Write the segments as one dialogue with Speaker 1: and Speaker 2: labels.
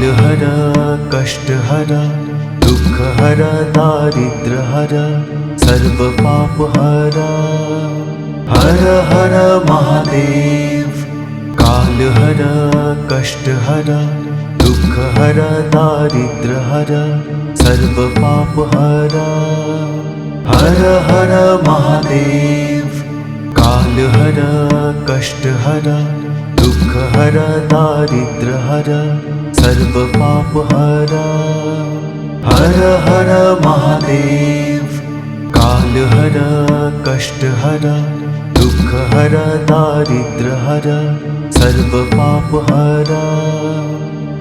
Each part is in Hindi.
Speaker 1: कालहर कष्टहर दुःखहर दारिद्र्यहर सर्वपापहर हर हर महादेव। कालहर कष्टहर दुःखहर दारिद्र्यहर सर्वपापहर हर हर महादेव। कालहर कष्टहर दुःखहर दारिद्र्यहर सर्वपापहर हर हर महादेव। कालहर कष्टहर दुःखहर दारिद्र्यहर सर्वपापहर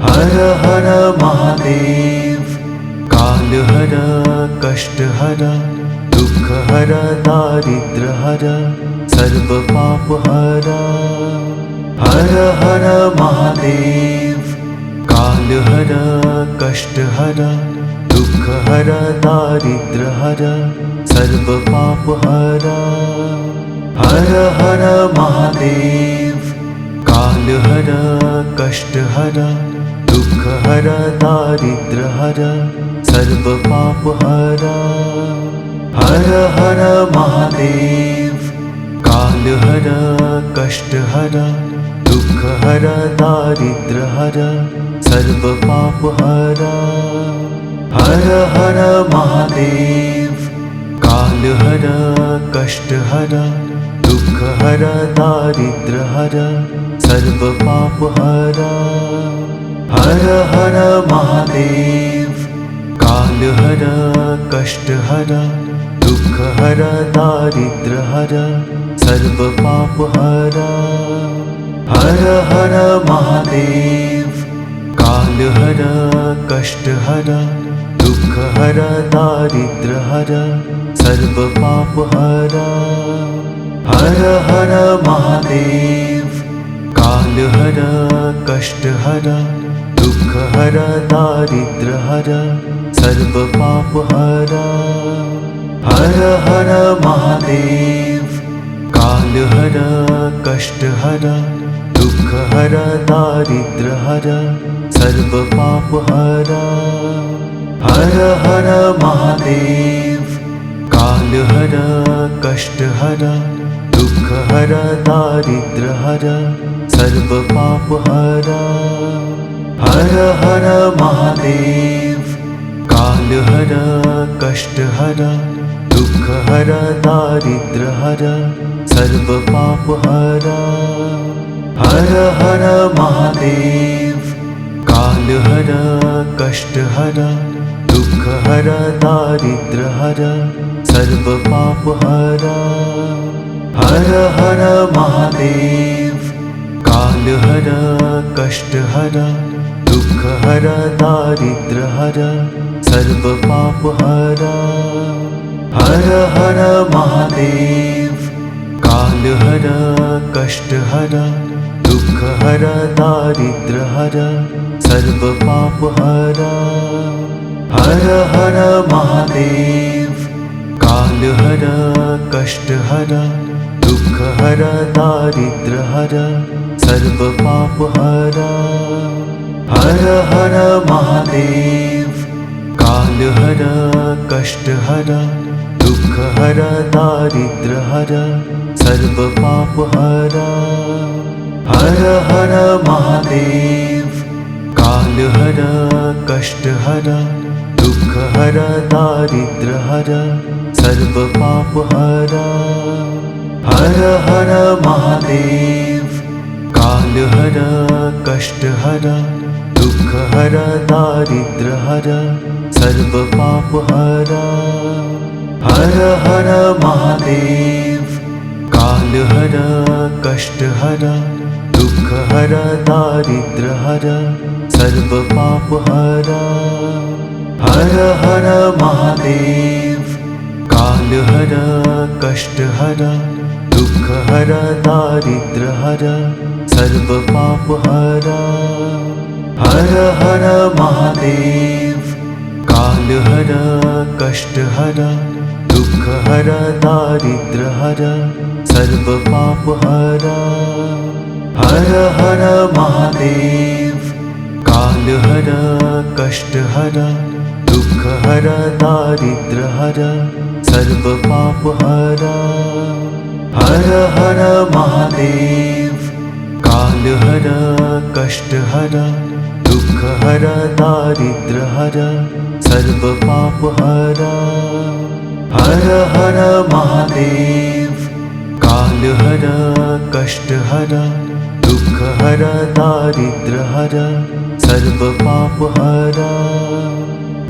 Speaker 1: हर हर महादेव। कालहर कष्टहर दुःखहर दारिद्र्यहर सर्वपापहर हर हर महादेव। कालहर कष्टहर दुःखहर दारिद्र्यहर सर्वपापहर हर हर महादेव। कालहर कष्टहर दुःखहर दारिद्र्यहर सर्वपापहर हर हर महादेव। कालहर कष्टहर दुःखहर दारिद्र्यहर सर्वपापहर हर हर महादेव। कालहर कष्टहर दुःखहर दारिद्र्यहर सर्वपापहर हर हर महादेव। कालहर कष्टहर दुःखहर दारिद्र्यहर सर्वपापहर हर हर महादेव। कालहर कष्टहर दुःखहर दारिद्र्यहर सर्वपापहर हर हर महादेव। कालहर कष्टहर दुःखहर दारिद्र्यहर सर्वपापहर हर हर महादेव। कालहर कष्टहर दुःखहर दारिद्र्यहर सर्वपापहर हर हर महादेव। कालहर कष्टहर दुःखहर दारिद्र्यहर सर्वपापहर हर हर महादेव। कालहर कष्टहर दुःखहर दारिद्र्यहर सर्वपापहर हर हर महादेव। कालहर कष्टहर दुःखहर दारिद्र्यहर सर्वपापहर हर हर महादेव। कालहर कष्टहर दुःखहर दारिद्र्यहर सर्वपापहर हर हर महादेव। कालहर कष्टहर दुःखहर दारिद्र्यहर सर्वपापहर हर हर महादेव। कालहर कष्टहर दुःखहर दारिद्र्यहर सर्वपापहर हर हर महादेव। कालहर कष्टहर दुःखहर दारिद्र्यहर सर्वपापहर हर हर महादेव। कालहर कष्टहर दुःखहर दारिद्र्यहर सर्वपापहर हर हर महादेव। कालहर कष्टहर दुःखहर दारिद्र्यहर सर्वपापहर हर हर महादेव। कालहर कष्टहर दुःखहर दारिद्र्यहर सर्वपापहर हर हर महादेव। कालहर कष्टहर दुःखहर दारिद्र्यहर सर्वपापहर हर हर महादेव। कालहर कष्टहर दुःखहर दारिद्र्यहर सर्वपापहर हर हर महादेव। काल कालहर कष्टहर दुःखहर दारिद्र्यहर सर्वपापहर हर हर महादेव। कालहर कष्टहर दुःखहर दारिद्र्यहर सर्वपापहर हर हर महादेव। कालहर कष्टहर दुःखहर दारिद्र्यहर सर्वपापहर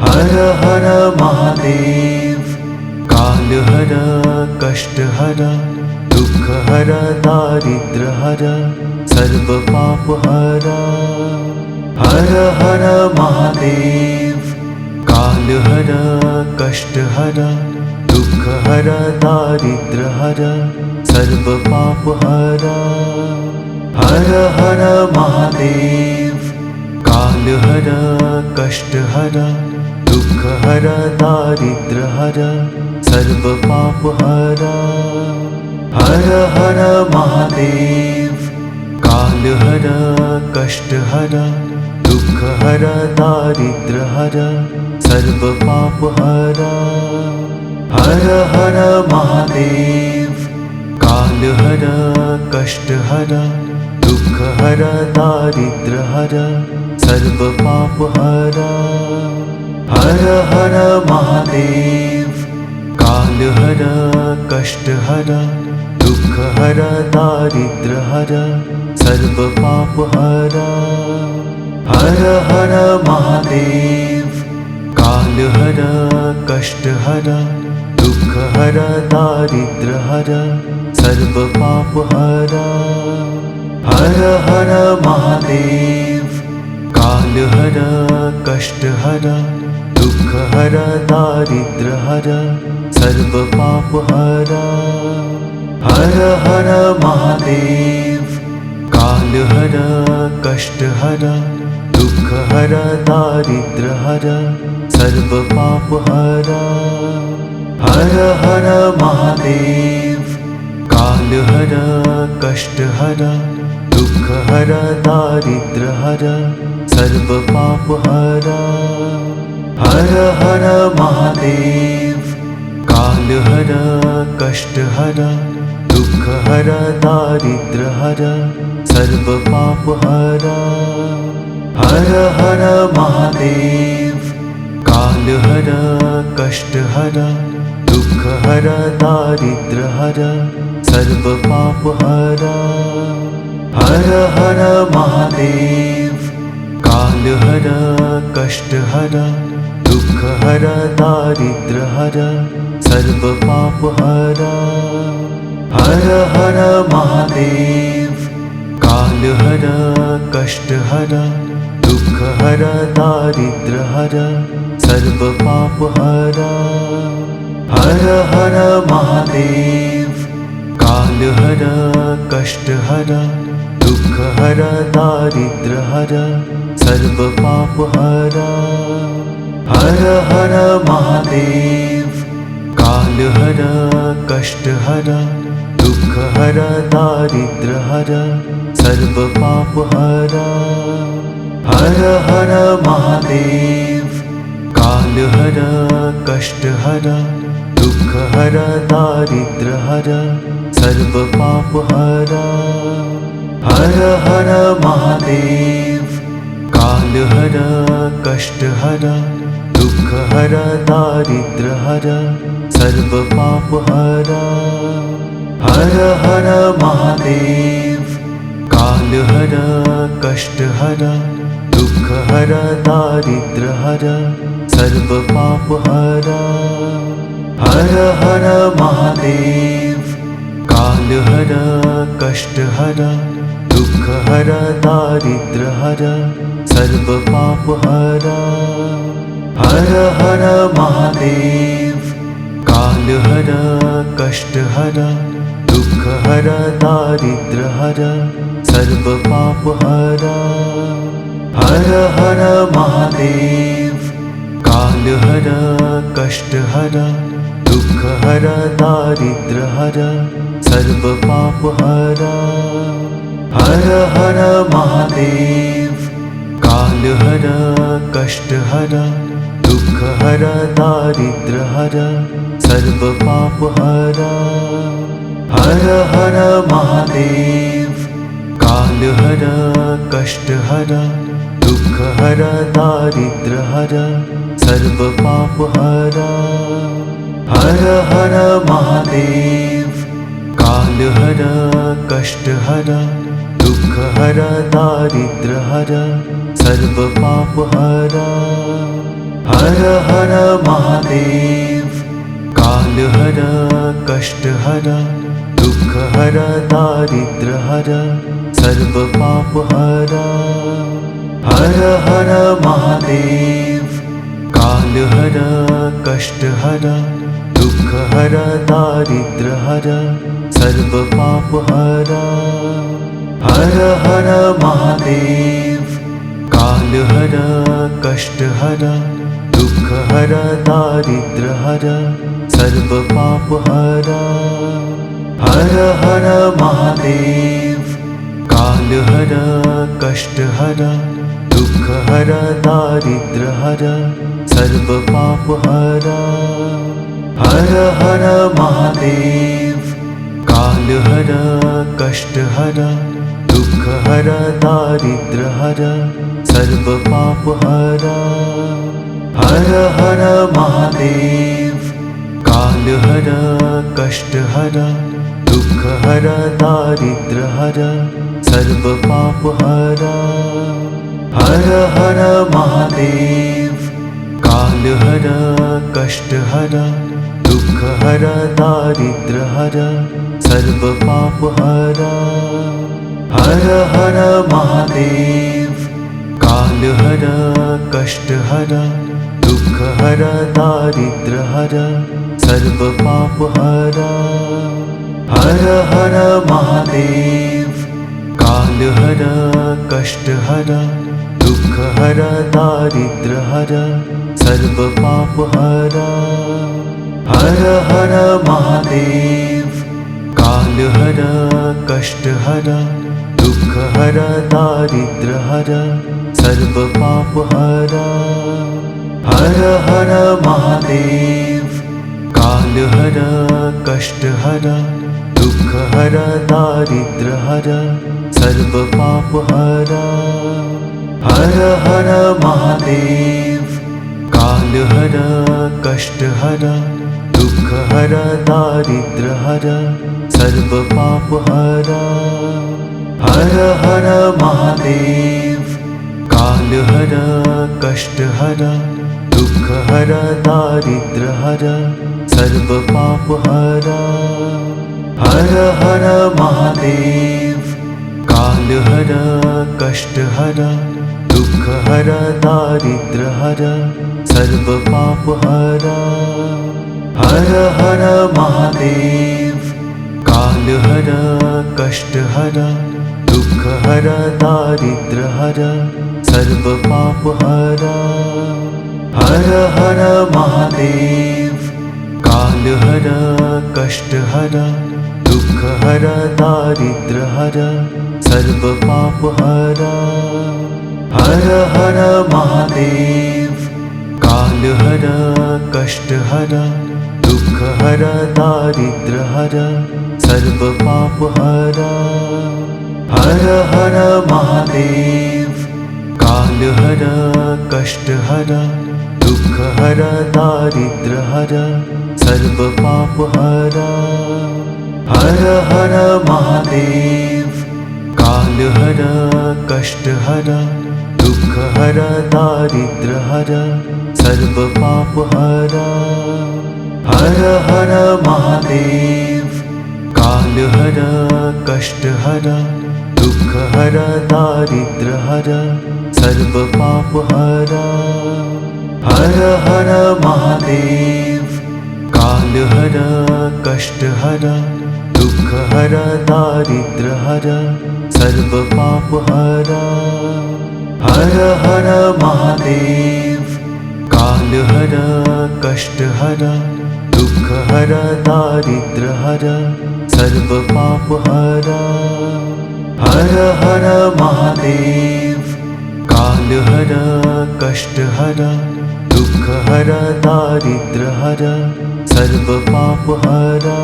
Speaker 1: हर हर महादेव। कालहर कष्टहर दुःखहर दारिद्र्यहर सर्वपापहर हर हर महादेव। कालहर कष्टहर दुःखहर दारिद्र्यहर सर्वपापहर हर हर महादेव। कालहर कष्टहर दुःखहर दारिद्र्यहर सर्वपापहर हर हर महादेव। कालहर कष्टहर दुःखहर दारिद्र्यहर सर्वपापहर हर हर महादेव। कालहर कष्टहर दुःखहर दारिद्र्यहर सर्वपापहर हर हर महादेव। कालहर कष्टहर दुःखहर दारिद्र्यहर सर्वपापहर हर हर महादेव। कालहर कष्टहर दुःखहर दारिद्र्यहर सर्वपापहर हर हर महादेव। कालहर कष्टहर दुःखहर दारिद्र्यहर सर्वपापहर हर हर महादेव। कालहर कष्टहर दुःखहर दारिद्र्यहर सर्वपापहर हर हर महादेव। कालहर कष्टहर दुःखहर दारिद्र्यहर सर्वपापहर हर हर महादेव। कालहर कष्टहर दुःखहर दारिद्र्यहर सर्वपापहर हर हर महादेव। कालहर कष्टहर दुःखहर दारिद्र्यहर सर्वपापहर हर हर महादेव। कालहर कष्टहर दुःखहर दारिद्र्यहर सर्वपापहर हर हर महादेव। कालहर कष्टहर दुःखहर दारिद्र्यहर सर्वपापहर हर हर महादेव। कालहर कष्टहर दुःखहर दारिद्र्यहर सर्वपापहर हर हर महादेव। कालहर कष्टहर दुःखहर दारिद्र्यहर सर्वपापहर हर हर महादेव। कालहर कष्टहर दुःखहर दारिद्र्यहर सर्वपापहर हर हर महादेव। कालहर कष्टहर दुःखहर दारिद्र्यहर सर्वपापहर हर हर महादेव। कालहर कष्टहर दुःखहर दारिद्र्यहर सर्वपापहर हर हर महादेव। कालहर कष्टहर दुःखहर दारिद्र्यहर सर्वपापहर हर हर महादेव। कालहर कष्टहर दुःखहर दारिद्र्यहर सर्वपापहर हर हर महादेव। कालहर कष्टहर दुःखहर दारिद्र्यहर सर्वपापहर हर हर महादेव। काल कालहर कष्टहर दुःखहर दारिद्र्यहर सर्वपापहर हर हर महादेव कालहर कष्टहर दुःखहर दारिद्र्यहर सर्वपापहर हर हर महादेव कालहर कष्टहर दुःखहर दारिद्र्यहर सर्वपापहर हर हर महादेव कालहर कष्टहर दुःखहर दारिद्र्यहर सर्वपापहर हर हर महादेव कालहर कष्टहर दुःखहर दारिद्र्यहर सर्वपापहर हर हर महादेव कालहर कष्टहर दुःखहर दारिद्र्यहर सर्वपापहर हर हर महादेव कालहर कष्टहर दुःखहर दारिद्र्यहर सर्वपापहर हर हर महादेव कालहर कष्टहर दुःखहर दारिद्र्यहर सर्वपापहर हर हर महादेव कालहर कष्टहर दुःखहर दारिद्र्यहर सर्वपापहर हर हर महादेव कालहर कष्टहर दुःखहर दारिद्र्यहर सर्वपापहर हर हर महादेव कालहर कष्टहर दुःखहर दारिद्र्यहर सर्वपापहर हर हर महादेव कालहर कष्टहर दुःखहर दारिद्र्यहर सर्वपापहर हर हर महादेव कालहर कष्टहर दुःखहर दारिद्र्यहर सर्वपापहर हर हर महादेव कालहर कष्टहर दुःखहर दारिद्र्यहर सर्वपापहर हर हर महादेव कालहर कष्टहर दुःखहर दारिद्र्यहर सर्वपापहर हर हर महादेव कालहर कष्टहर दुःखहर दारिद्र्यहर सर्वपापहर हर हर महादेव कालहर कष्टहर दुःखहर दारिद्र्यहर सर्वपापहर हर हर महादेव कालहर कष्टहर दुःखहर दारिद्र्यहर सर्वपापहर हर हर महादेव कालहर कष्टहर दुःखहर दारिद्र्यहर सर्वपापहर हर हर महादेव कालहर कष्टहर दुःखहर दारिद्र्यहर सर्वपापहर हर हर महादेव कालहर कष्टहर दुःखहर दारिद्र्यहर सर्वपापहर हर हर महादेव कालहर कष्टहर दुःखहर दारिद्र्यहर सर्वपापहर हर हर महादेव कालहर कष्टहर दुःखहर दारिद्र्यहर सर्वपापहर हर हर महादेव कालहर कष्टहर दुःखहर दारिद्र्यहर सर्वपापहर हर हर महादेव कालहर कष्टहर दुःखहर दारिद्र्यहर सर्वपापहर हर हर महादेव कालहरा कष्टहरा दुःखहरा दारिद्र्यहरा सर्वपापहरा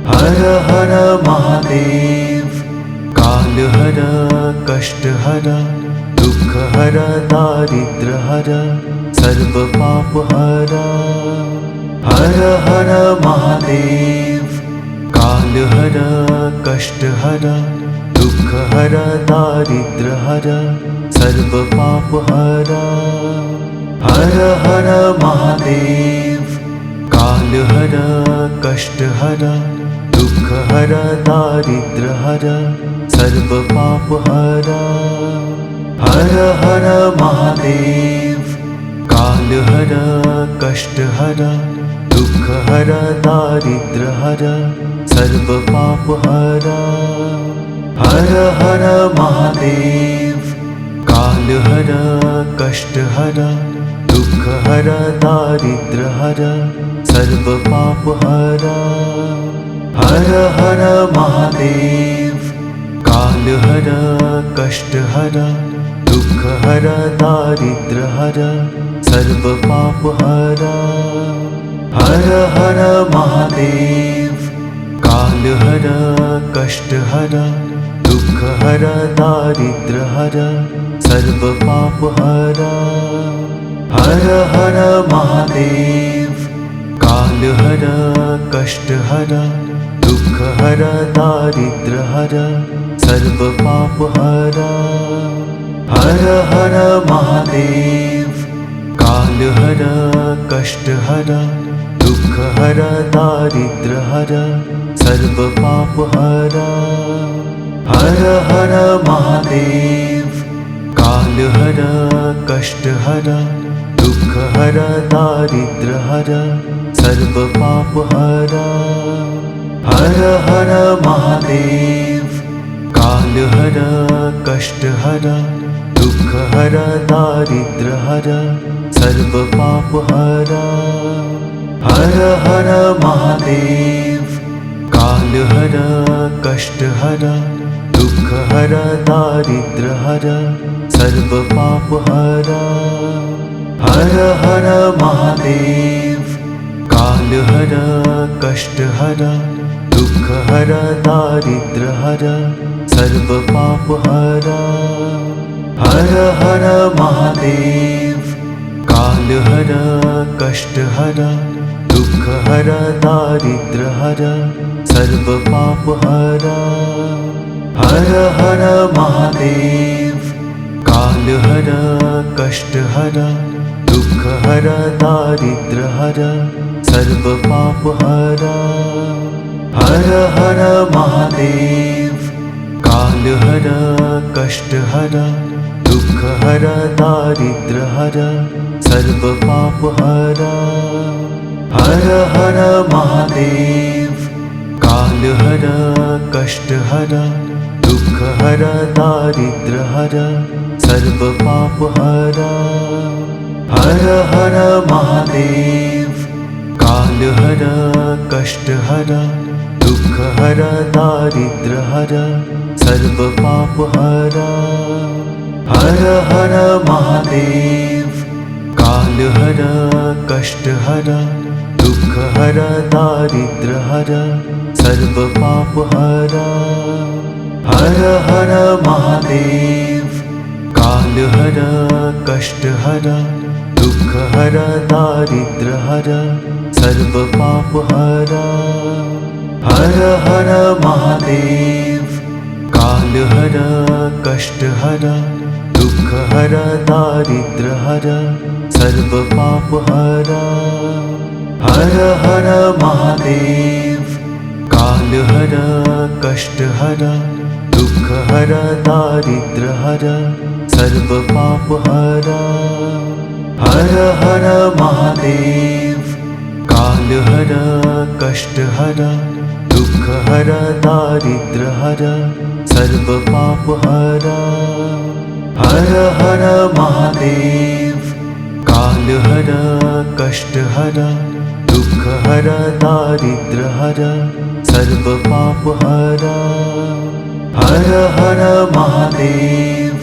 Speaker 1: हर हर महादेव। कालहरा कष्टहरा दुःखहरा दारिद्र्यहरा सर्वपापहरा हर हर महादेव। कालहरा कष्टहरा दुःखहरा दारिद्र्यहरा सर्वपापहरा हर हर महादेव। कालहरा कष्टहरा दुःखहरा दारिद्र्यहरा सर्वपापहरा हर हर महादेव। कालहरा कष्टहरा दुःखहरा दारिद्र्यहरा सर्वपापहरा हर हर महादेव। कालहरा कष्टहरा दुःखहरा दारिद्र्यहरा सर्वपापहरा हर हर महादेव। कालहरा कष्टहरा दुःखहरा दारिद्र्यहरा सर्वपापहरा हर हर महादेव। कालहरा कष्टहरा दुःखहरा दारिद्र्यहरा सर्वपापहरा हर हर महादेव। कालहरा कष्टहरा दुःखहरा दारिद्र्यहरा सर्वपापहरा हर हर महादेव। कालहरा कष्टहरा दुःखहरा दारिद्र्यहरा सर्वपापहरा हर हर महादेव। कालहरा कष्टहरा दुःखहरा दारिद्र्यहरा सर्वपापहरा हर हर महादेव। कालहरा कष्टहरा दुःखहरा दारिद्र्यहरा सर्वपापहरा हर हर महादेव। कालहरा कष्टहरा दुःखहरा दारिद्र्यहरा सर्वपापहरा हर हर महादेव। कालहरा कष्टहरा दुःखहरा दारिद्र्यहरा सर्वपापहरा हर हर महादेव। कालहरा कष्टहरा दुःखहरा दारिद्र्यहरा सर्वपापहरा हर हर महादेव। कालहरा कष्टहरा दुःखहरा दारिद्र्यहरा सर्वपापहरा हर हर महादेव। कालहरा कष्टहरा दुःखहरा दारिद्र्यहरा सर्वपापहरा हर हर महादेव। कालहरा कष्टहरा दुःखहरा दारिद्र्यहरा सर्वपापहरा हर हर महादेव। कालहरा कष्टहरा दुःखहरा दारिद्र्यहरा सर्वपापहरा हर हर महादेव। कालहरा कष्टहरा दुःखहरा दारिद्र्यहरा सर्वपापहरा हर हर महादेव। कालहरा कष्टहरा दुःखहरा दारिद्र्यहरा सर्वपापहरा हर हर महादेव। कालहरा कष्टहरा दुःखहरा दारिद्र्यहरा सर्वपापहरा हर हर महादेव। कालहरा कष्टहरा दुःखहरा दारिद्र्यहरा सर्वपापहरा हर हर महादेव। कालहरा कष्टहरा दुःखहरा दारिद्र्यहरा सर्वपापहरा हर हर महादेव। कालहरा कष्टहरा दुःखहरा दारिद्र्यहरा सर्वपापहरा हर हर महादेव।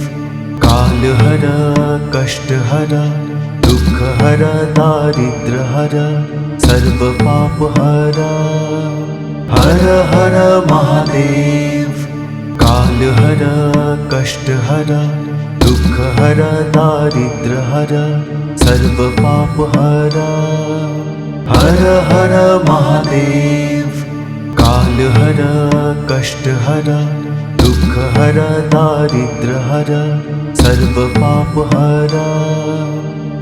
Speaker 1: कालहरा हर दारिद्र्य हर सर्व पाप हर हर हर महादेव काल हर कष्ट हर दुख हर दारिद्र्य हर सर्व पाप हर हर हर महादेव काल हर कष्ट हर दुख हर दारिद्र्य हर सर्व पाप हर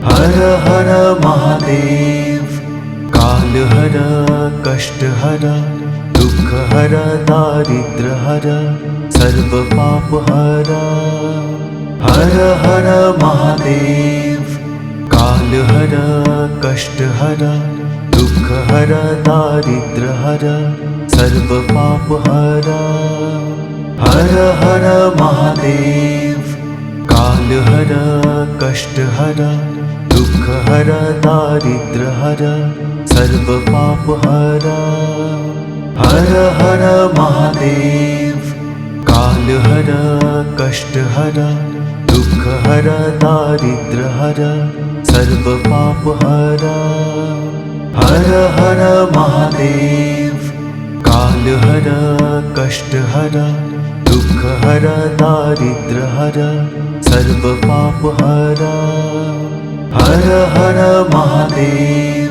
Speaker 1: हर हर महादेव काल हर कष्ट हर दुख हर दारिद्र्य हर सर्व पाप हर हर हर महादेव काल हर कष्ट हर दुख हर दारिद्र्य हर सर्व पाप हर हर हर महादेव काल हर कष्ट हर दुख हर दारिद्र्य हर सर्व पाप हर हर हर महादेव काल हर कष्ट हर दुख हर दारिद्र्य हर सर्व पाप हर हर हर महादेव काल हर कष्ट हर दुख हर दारिद्र्य हर सर्व पाप हर हर हर महादेव